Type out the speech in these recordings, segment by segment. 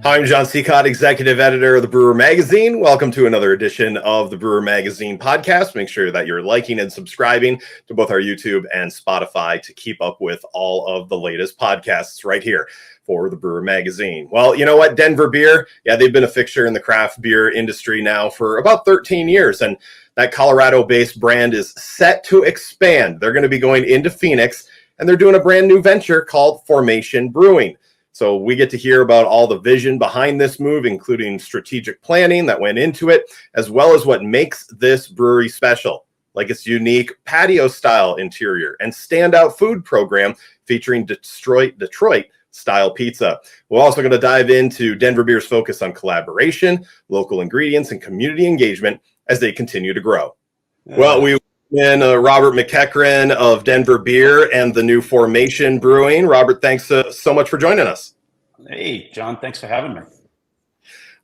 Hi, I'm John Sicotte, executive editor of the Brewer Magazine. Welcome to another edition of the Brewer Magazine podcast. Make sure that you're liking and subscribing to both our YouTube and Spotify to keep up with all of the latest podcasts right here for the Brewer Magazine. Well, you know what? Denver Beer, they've been a fixture in the craft beer industry now for about 13 years. And that Colorado-based brand is set to expand. They're going to be going into Phoenix, and they're doing a brand new venture called Formation Brewing. So we get to hear about all the vision behind this move, including strategic planning that went into it, as well as what makes this brewery special, like its unique patio-style interior and standout food program featuring Detroit-style pizza. We're also going to dive into Denver Beer's focus on collaboration, local ingredients, and community engagement as they continue to grow. Well, we in Robert MacEachern of Denver Beer and the new Formation Brewing. Robert, thanks so much for joining us. Hey, John, thanks for having me.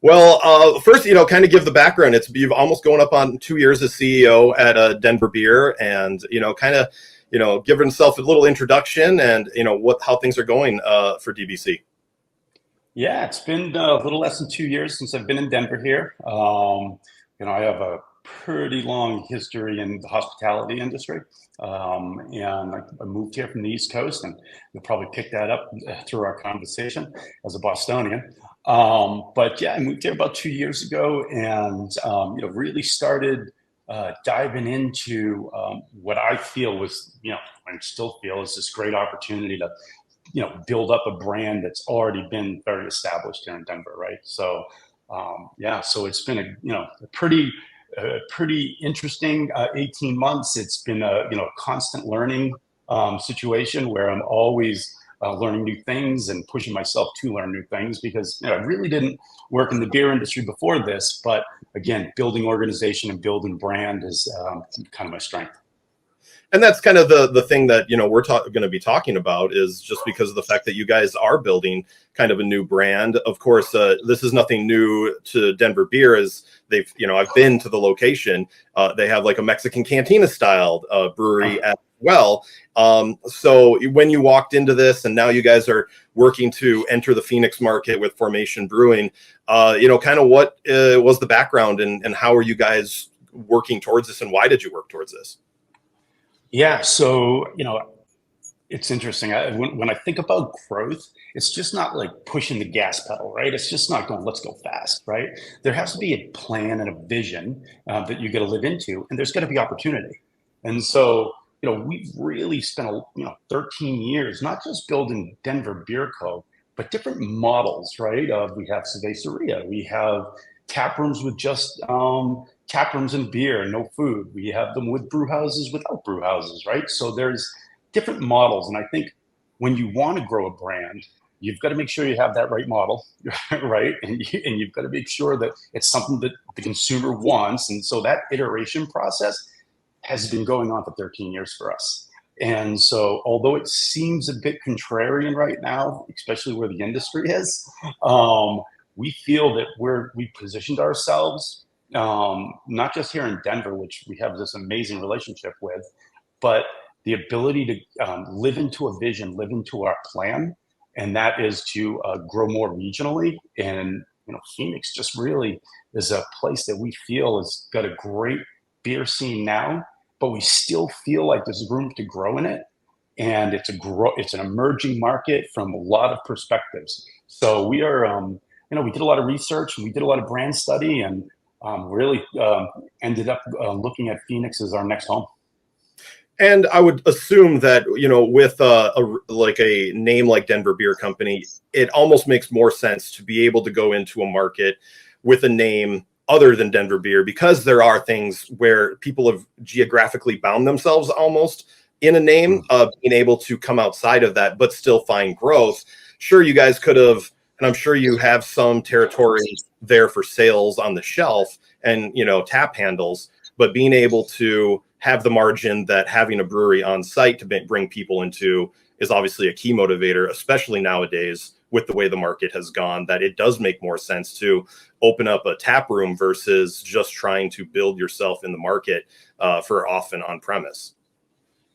Well, first, kind of give the background. You've almost going up on 2 years as CEO at Denver Beer, and give yourself a little introduction and how things are going for DBC. Yeah, it's been a little less than 2 years since I've been in Denver here. I have a pretty long history in the hospitality industry. And I moved here from the East Coast, and you'll probably pick that up through our conversation as a Bostonian. But yeah, I moved here about 2 years ago and, really started diving into what I feel was, and still feel is this great opportunity to, build up a brand that's already been very established here in Denver, right? So, so it's been a pretty interesting 18 months. It's been a constant learning situation where I'm always learning new things and pushing myself to learn new things because I really didn't work in the beer industry before this, but again, building organization and building brand is kind of my strength. And that's kind of the thing that, we're going to be talking about is just because of the fact that you guys are building kind of a new brand. Of course, this is nothing new to Denver Beer as they've, I've been to the location. They have like a Mexican cantina styled brewery as well. So when you walked into this and now you guys are working to enter the Phoenix market with Formation Brewing, kind of what was the background and how are you guys working towards this and why did you work towards this? Yeah, so, it's interesting. When I think about growth, it's just not like pushing the gas pedal, right? It's just not going, let's go fast, right? There has to be a plan and a vision that you got to live into, and there's got to be opportunity. And so, we've really spent 13 years, not just building Denver Beer Co., but different models, right? We have cerveceria, we have tap rooms with just tap rooms and beer, no food. We have them with brew houses without brew houses, right? So there's different models. And I think when you want to grow a brand, you've got to make sure you have that right model, right? And you've got to make sure that it's something that the consumer wants. And so that iteration process has been going on for 13 years for us. And so although it seems a bit contrarian right now, especially where the industry is, we feel that we've positioned ourselves, not just here in Denver, which we have this amazing relationship with, but the ability to live into a vision, live into our plan, and that is to grow more regionally. And Phoenix just really is a place that we feel has got a great beer scene now, but we still feel like there's room to grow in it. And it's an emerging market from a lot of perspectives. So we are, we did a lot of research and we did a lot of brand study and really ended up looking at Phoenix as our next home. And I would assume that, with a name like Denver Beer Company, it almost makes more sense to be able to go into a market with a name other than Denver Beer, because there are things where people have geographically bound themselves almost in a name, being able to come outside of that, but still find growth. Sure, you guys could have, and I'm sure you have some territory there for sales on the shelf and, tap handles, but being able to have the margin that having a brewery on site to bring people into is obviously a key motivator, especially nowadays with the way the market has gone, that it does make more sense to open up a tap room versus just trying to build yourself in the market for often on premise.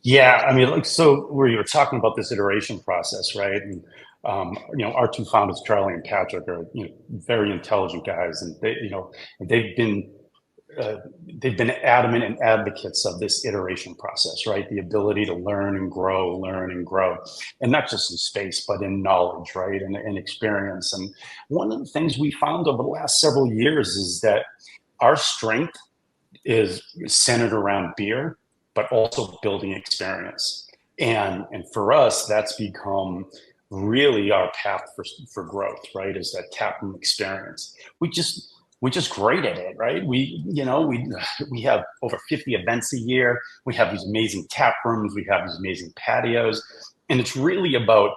Yeah, I mean, so where you were talking about this iteration process, right? And Our two founders, Charlie and Patrick, are very intelligent guys, and they've been they've been adamant and advocates of this iteration process, right? The ability to learn and grow, and not just in space, but in knowledge, right? And experience. And one of the things we found over the last several years is that our strength is centered around beer, but also building experience. And for us, that's become really our path for growth, right? Is that tap room experience. We're just great at it, right? We have over 50 events a year. We have these amazing tap rooms. We have these amazing patios, and it's really about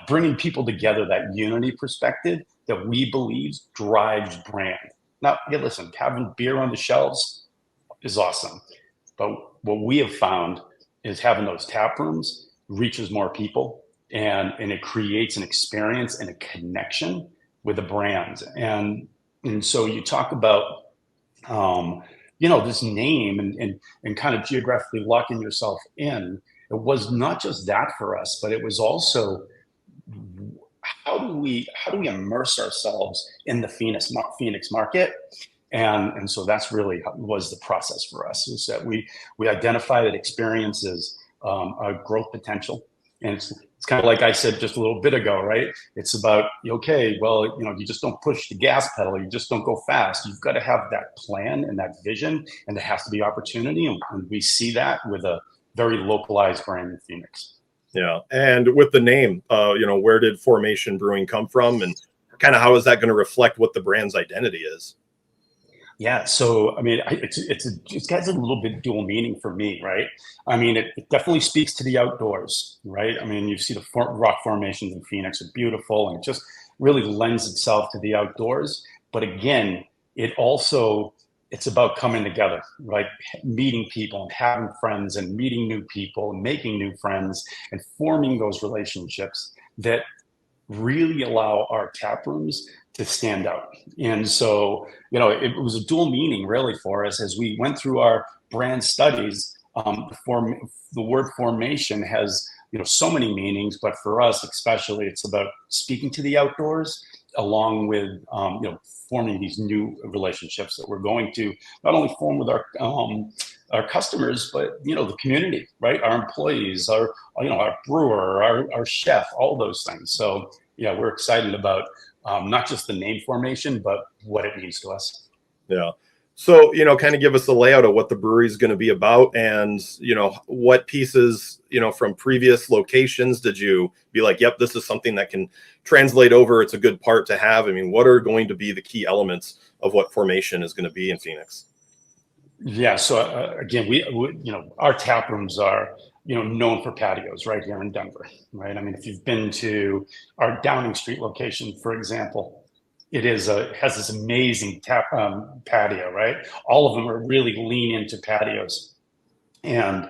bringing people together. That unity perspective that we believe drives brand. Now, listen, having beer on the shelves is awesome, but what we have found is having those tap rooms reaches more people, and it creates an experience and a connection with the brands. And so you talk about, this name and kind of geographically locking yourself in. It was not just that for us, but it was also how do we immerse ourselves in the Phoenix market? And so that's really was the process for us, is that we identify that experiences a growth potential. And it's kind of like I said just a little bit ago, right? It's about, okay, well, you just don't push the gas pedal. You just don't go fast. You've got to have that plan and that vision, and there has to be opportunity. And we see that with a very localized brand in Phoenix. Yeah. And with the name, where did Formation Brewing come from, and kind of how is that going to reflect what the brand's identity is? Yeah, so I mean, it's got a little bit dual meaning for me, right? I mean, it definitely speaks to the outdoors, right? I mean, you see the rock formations in Phoenix are beautiful, and it just really lends itself to the outdoors. But again, it's about coming together, right? Meeting people and having friends and meeting new people and making new friends and forming those relationships that really allow our tap rooms to stand out. And so, it was a dual meaning really for us as we went through our brand studies. The word formation has, so many meanings, but for us especially, it's about speaking to the outdoors along with, forming these new relationships that we're going to not only form with our customers, but the community, right? Our employees, our brewer, our chef, all those things. So yeah, we're excited about not just the name Formation, but what it means to us. Yeah. So, kind of give us a layout of what the brewery is going to be about, and, what pieces, from previous locations did you be like, yep, this is something that can translate over. It's a good part to have. I mean, what are going to be the key elements of what Formation is going to be in Phoenix? Yeah. So again, we our tap rooms are, known for patios right here in Denver, right? I mean, if you've been to our Downing Street location, for example, it has this amazing patio, right? All of them are really lean into patios. And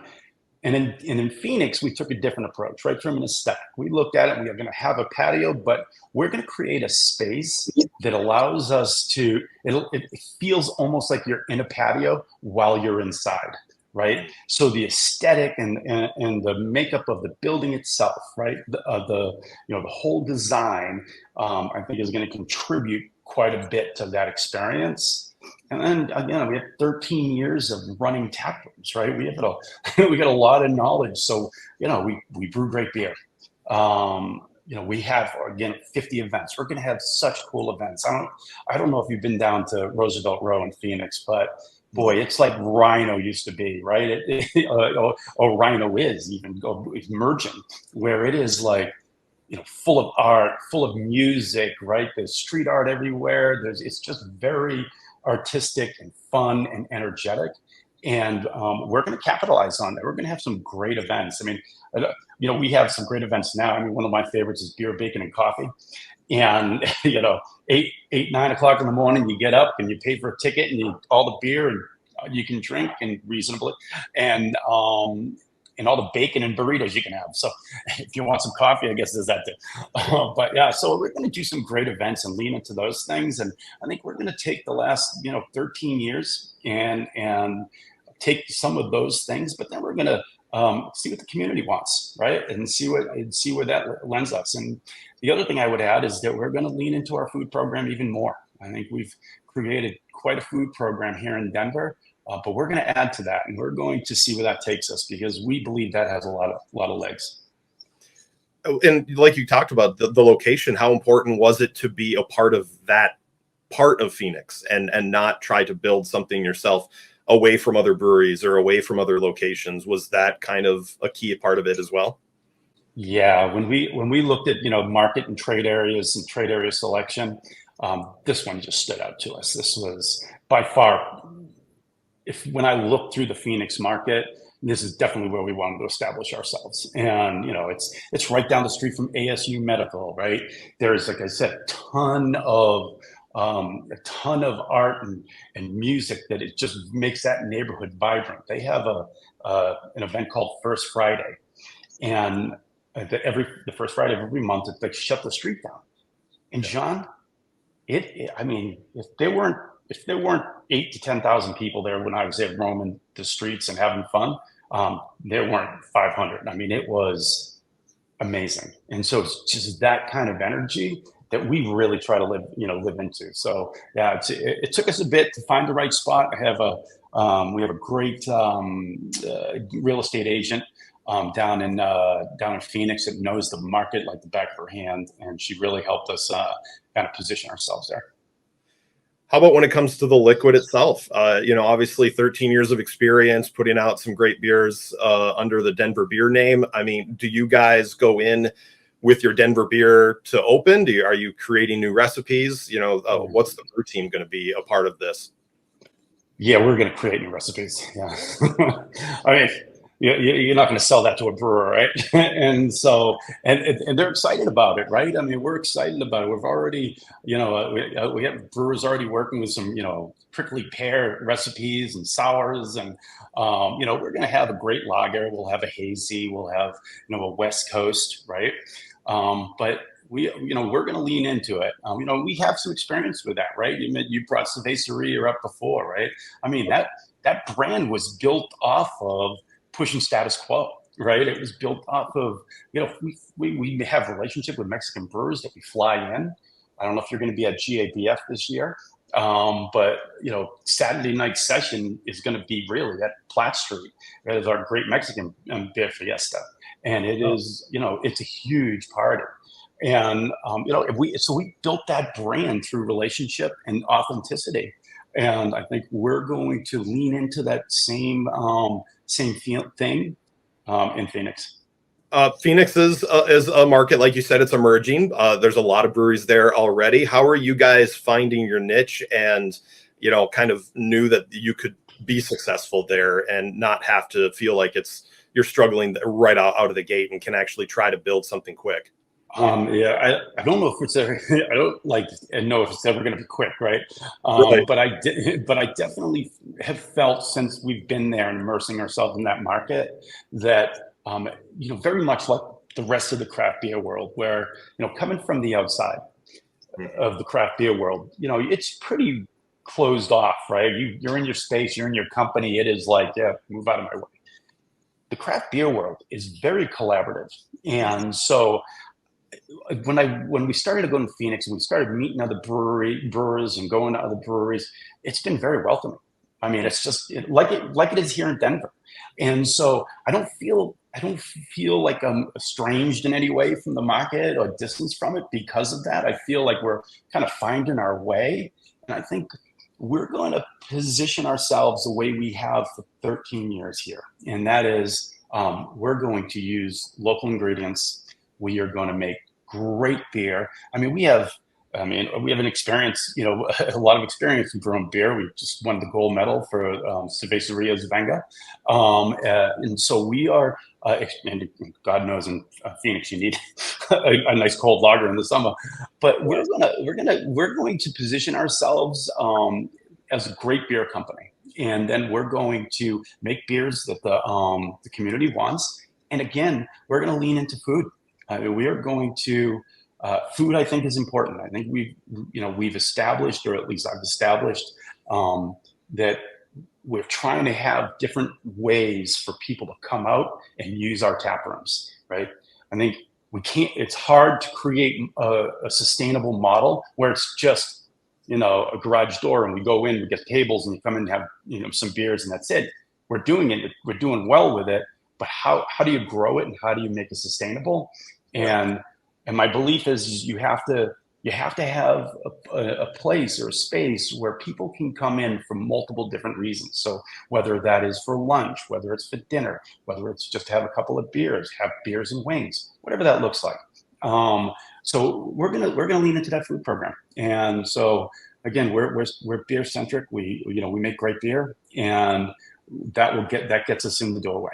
in Phoenix, we took a different approach, right? From an aesthetic, we looked at it. We are going to have a patio, but we're going to create a space that allows us to. It feels almost like you're in a patio while you're inside, right? So the aesthetic and the makeup of the building itself, right? The whole design, I think, is going to contribute quite a bit to that experience. And then again, we have 13 years of running tap rooms, right? We got a lot of knowledge. So we brew great beer. We have, again, 50 events. We're going to have such cool events. I don't know if you've been down to Roosevelt Row in Phoenix, but boy, it's like Rhino used to be, right? Or Rhino is even emerging, where it is like, full of art, full of music, right? There's street art everywhere. It's just very artistic and fun and energetic. And we're going to capitalize on that. We're going to have some great events. I mean, we have some great events now. I mean, one of my favorites is beer, bacon, and coffee. And 9 o'clock in the morning, you get up and you pay for a ticket and all the beer and you can drink and reasonably, and all the bacon and burritos you can have. So if you want some coffee, I guess there's that too. But yeah, so we're going to do some great events and lean into those things. And I think we're going to take the last 13 years and take some of those things, but then we're going to see what the community wants, right? And see where that lends us. And the other thing I would add is that we're going to lean into our food program even more. I think we've created quite a food program here in Denver, but we're going to add to that, and we're going to see where that takes us, because we believe that has a lot of legs. And like you talked about the location, how important was it to be a part of that part of Phoenix and not try to build something yourself away from other breweries or away from other locations? Was that kind of a key part of it as well? Yeah, when we looked at market and trade areas and trade area selection, this one just stood out to us. This was by far, when I looked through the Phoenix market, this is definitely where we wanted to establish ourselves. And it's right down the street from ASU Medical, right? There's, like I said, a ton of art and music that it just makes that neighborhood vibrant. They have an event called First Friday, and the first Friday of every month, they shut the street down. And John, I mean, if there weren't 8 to 10,000 people there when I was there roaming the streets and having fun, there weren't 500. I mean, it was amazing. And so it's just that kind of energy that we really try to live into. So yeah, it took us a bit to find the right spot. We have a great real estate agent down in Phoenix that knows the market like the back of her hand, and she really helped us kind of position ourselves there. How about when it comes to the liquid itself? Obviously 13 years of experience putting out some great beers under the Denver beer name. I mean, do you guys go in with your Denver beer to open? Are you creating new recipes? What's the brew team going to be a part of this? Yeah, we're going to create new recipes. Yeah. I mean, you're not going to sell that to a brewer, right? And so, and they're excited about it, right? I mean, we're excited about it. We've already, we have brewers already working with some, prickly pear recipes and sours, and we're going to have a great lager. We'll have a hazy. We'll have, a West Coast, right? But we're going to lean into it. We have some experience with that, right? You brought Cerveceria up before, right? I mean, that brand was built off of pushing status quo, right? It was built off of, we have a relationship with Mexican brewers that we fly in. I don't know if you're going to be at GABF this year, but Saturday night session is going to be really at Platt Street. That is our great Mexican beer fiesta, and it is, it's a huge party. And we built that brand through relationship and authenticity. And I think we're going to lean into that same thing in Phoenix. Phoenix is a market, like you said, it's emerging. There's a lot of breweries there already. How are you guys finding your niche and, kind of knew that you could be successful there and not have to feel like you're struggling right out of the gate and can actually try to build something quick? Yeah, I don't know if it's ever, I don't know if it's ever going to be quick, right? Right. But I definitely have felt since we've been there and immersing ourselves in that market that, very much like the rest of the craft beer world, where, coming from the outside of the craft beer world, it's pretty closed off, right? You're in your space, you're in your company. It is like, yeah, move out of my way. The craft beer world is very collaborative. And so, when we started to go to Phoenix and we started meeting other brewers and going to other breweries, it's been very welcoming. I mean, it's just like it is here in Denver. And so I don't feel like I'm estranged in any way from the market or distance from it because of that. I feel like we're kind of finding our way. And I think we're going to position ourselves the way we have for 13 years here. And that is, we're going to use local ingredients. We are going to make great beer. I mean, we have an experience, a lot of experience in brewing beer. We just won the gold medal for Cerveceria Zvenga. And so we are, and God knows in Phoenix you need a nice cold lager in the summer. But we're going to position ourselves as a great beer company. And then we're going to make beers that the community wants. And again, we're going to lean into food. We are going to food. I think is important. I think we've established, or at least I've established, that we're trying to have different ways for people to come out and use our tap rooms, right? I think we can't, it's hard to create a sustainable model where it's just, a garage door and we go in, we get tables and we come in and have, some beers and that's it. We're doing it, we're doing well with it, but how do you grow it and how do you make it sustainable? And my belief is you have to have a place or a space where people can come in for multiple different reasons. So whether that is for lunch, whether it's for dinner, whether it's just to have a couple of beers, have beers and wings, whatever that looks like. So we're gonna lean into that food program. And so again, we're beer centric. We make great beer, and that gets us in the doorway.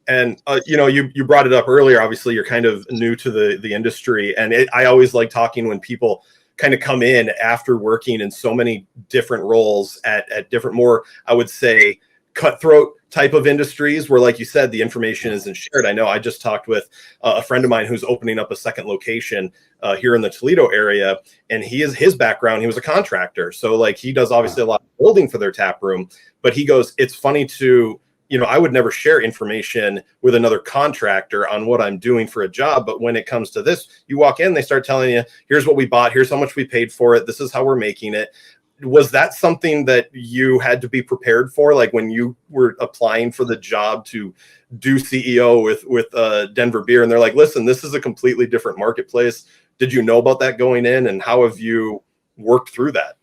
And you brought it up earlier. Obviously, you're kind of new to the industry, and I always like talking when people kind of come in after working in so many different roles at different, more, I would say, cutthroat type of industries where, like you said, the information isn't shared. I know I just talked with a friend of mine who's opening up a second location here in the Toledo area, and his background, he was a contractor, so like he does obviously a lot of building for their tap room, but he goes, it's funny to, I would never share information with another contractor on what I'm doing for a job. But when it comes to this, you walk in, they start telling you, here's what we bought, here's how much we paid for it, this is how we're making it. Was that something that you had to be prepared for? Like when you were applying for the job to do CEO with Denver Beer, and they're like, listen, this is a completely different marketplace. Did you know about that going in, and how have you worked through that?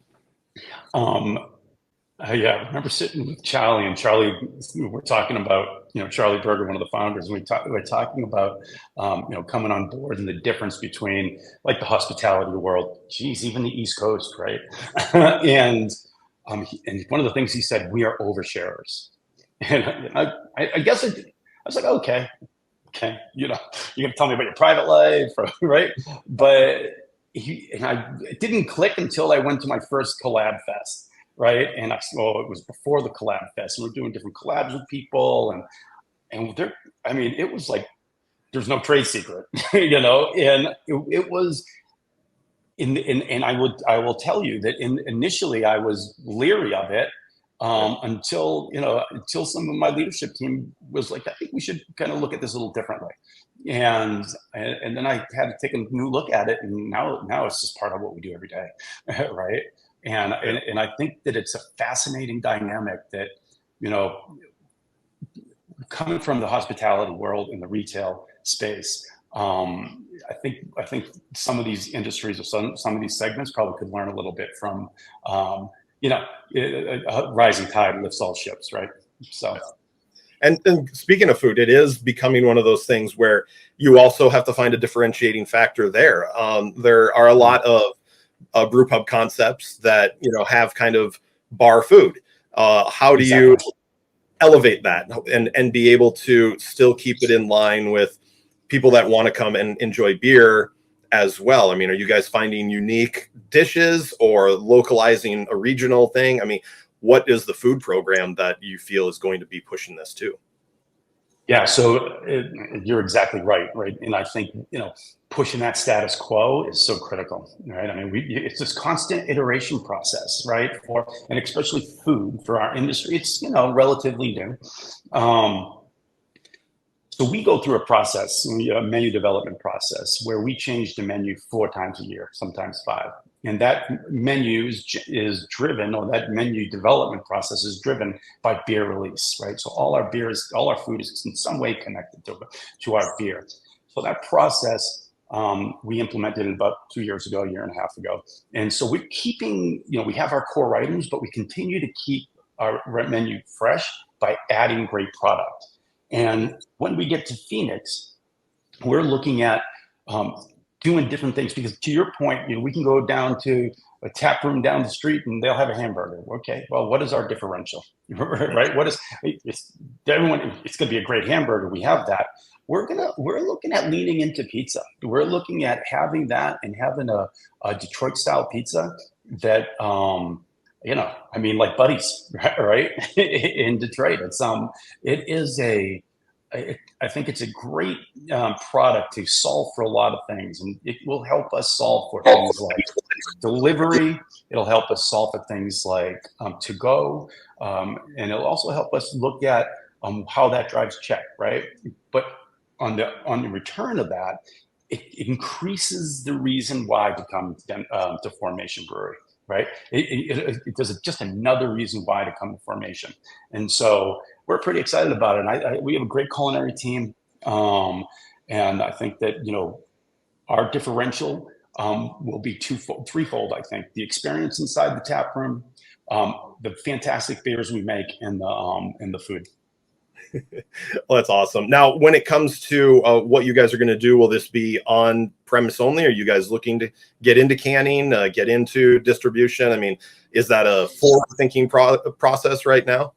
Yeah, I remember sitting with Charlie, and Charlie, we're talking about, Charlie Berger, one of the founders, and we're talking about, coming on board and the difference between like the hospitality world, geez, even the East Coast, right? and one of the things he said, we are oversharers. And I guess I was like, okay, you're gonna tell me about your private life, right? But it didn't click until I went to my first collab fest. Right. And it was before the collab fest, and we're doing different collabs with people. And there, I mean, it was like, there's no trade secret, and it was and I will tell you that initially I was leery of it until some of my leadership team was like, I think we should kind of look at this a little differently. And then I had to take a new look at it. And now it's just part of what we do every day. Right. And I think that it's a fascinating dynamic that, coming from the hospitality world in the retail space, I think some of these industries or some of these segments probably could learn a little bit from, a rising tide lifts all ships, right? So. And speaking of food, it is becoming one of those things where you also have to find a differentiating factor there. There are a lot of brew pub concepts that have kind of bar food. How do you elevate that and be able to still keep it in line with people that want to come and enjoy beer as well? I mean, are you guys finding unique dishes or localizing a regional thing? I mean, what is the food program that you feel is going to be pushing this to? Yeah, so you're exactly right. And I think, pushing that status quo is so critical, right? I mean, it's this constant iteration process, right? And especially food for our industry, it's, relatively new. So we go through a process, a menu development process, where we change the menu 4 times a year, sometimes 5. And that menu is driven, or that menu development process is driven by beer release, right? So all our food is in some way connected to our beer. So that process, we implemented about 2 years ago, a year and a half ago. And so we're keeping, we have our core items, but we continue to keep our menu fresh by adding great product. And when we get to Phoenix, we're looking at doing different things, because to your point, we can go down to a tap room down the street and they'll have a hamburger. Okay, well, what is our differential, right? It's going to be a great hamburger. We have that. We're looking at leaning into pizza. We're looking at having that and having a Detroit style pizza that, like Buddies, right? In Detroit, it is a I think it's a great product to solve for a lot of things, and it will help us solve for things like delivery. It'll help us solve for things like to go, and it'll also help us look at how that drives check, right? But on the return of that, it increases the reason why to come to Formation Brewery, right? It does just another reason why to come to Formation, and so we're pretty excited about it. And we have a great culinary team, and I think that our differential will be threefold. I think the experience inside the tap room, the fantastic beers we make, and the food. Well, that's awesome. Now, when it comes to what you guys are going to do, will this be on premise only? Are you guys looking to get into canning, get into distribution? I mean, is that a forward-thinking process right now?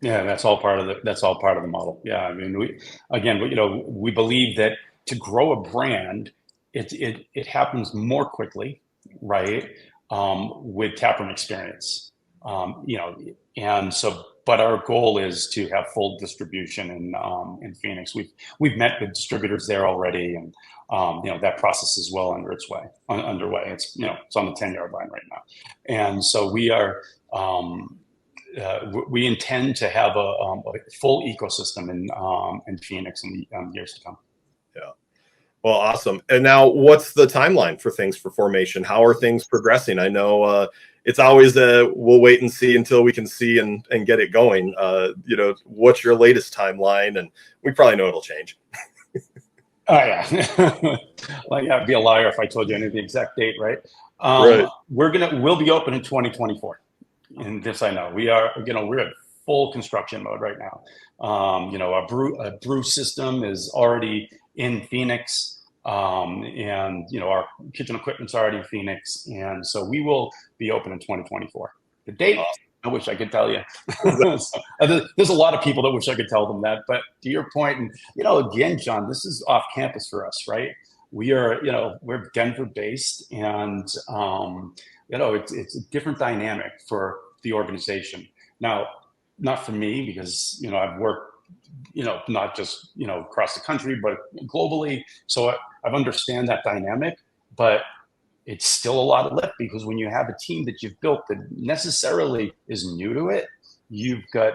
Yeah, that's all part of the model. Yeah, I mean, we believe that to grow a brand, it happens more quickly, right? With taproom experience, and so. But our goal is to have full distribution in Phoenix. We've met with distributors there already, and that process is well underway. It's it's on the 10-yard line right now, and so we are. We intend to have a full ecosystem in Phoenix in the years to come. Yeah. Well, awesome. And now, what's the timeline for things for Formation? How are things progressing? I know it's always we'll wait and see until we can see and get it going. What's your latest timeline? And we probably know it'll change. Oh yeah, I'd be a liar if I told you any of the exact date, right? Right. We'll be open in 2024. And this I know. We're at full construction mode right now. Our brew system is already in Phoenix, and our kitchen equipment's already in Phoenix, and so we will be open in 2024. The date, I wish I could tell you. There's a lot of people that wish I could tell them that, but to your point, and again, John, this is off campus for us, right? We are, we're Denver based, and it's a different dynamic for the organization. Now, not for me, because I've worked not just across the country, but globally. So I understand that dynamic, but it's still a lot of lift, because when you have a team that you've built that necessarily is new to it, you've got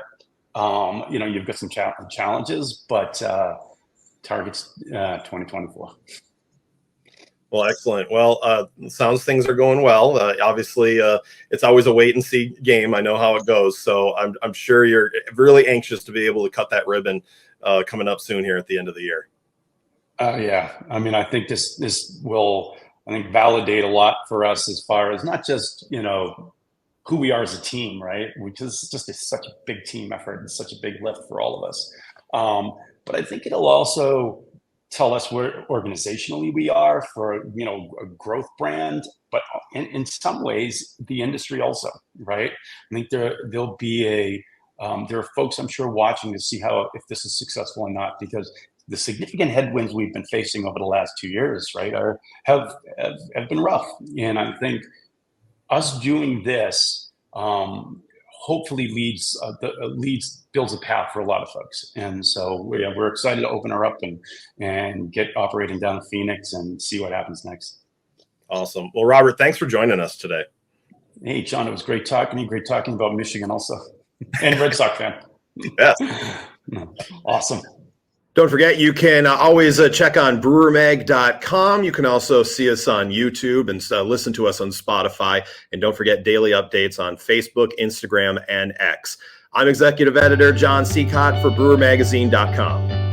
some challenges, but targets 2024. Well, excellent. Well, sounds things are going well. Obviously, it's always a wait and see game. I know how it goes. So I'm sure you're really anxious to be able to cut that ribbon coming up soon here at the end of the year. Yeah. I mean, I think this will, validate a lot for us as far as not just, who we are as a team, right? Which is just such a big team effort and such a big lift for all of us. But I think it'll also tell us where organizationally we are for a growth brand, but in some ways the industry also, right? I think there'll be there are folks I'm sure watching to see if this is successful or not, because the significant headwinds we've been facing over the last 2 years, right, have been rough, and I think us doing this hopefully builds a path for a lot of folks. And so we're excited to open her up and get operating down in Phoenix and see what happens next. Awesome. Well, Robert, thanks for joining us today. Hey, John, it was great talking to you. Great talking about Michigan also. And Red Sox fan. Yes. Awesome. Don't forget, you can always check on brewermag.com. You can also see us on YouTube and listen to us on Spotify. And don't forget daily updates on Facebook, Instagram, and X. I'm Executive Editor John Sicotte for brewermagazine.com.